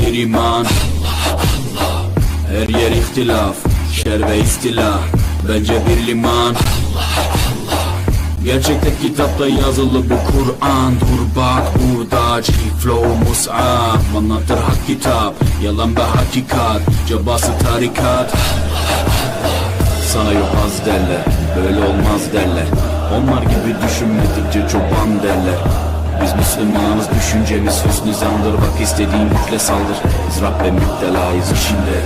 bir iman. Her yer ihtilaf, şer ve istila, bence bir liman. Gerçekte kitapta yazılı bu Kur'an. Dur bak burada flow mus'ab, anlatır hak kitap, yalan ve hakikat, cabası tarikat. Sana yok az derler, böyle olmaz derler. Onlar gibi düşünmedikçe çoban derler. Biz Müslümanız, düşüncemiz hüsnü zandır. Bak istediğin yükle saldır. Biz Rabbe müptelayız işinde.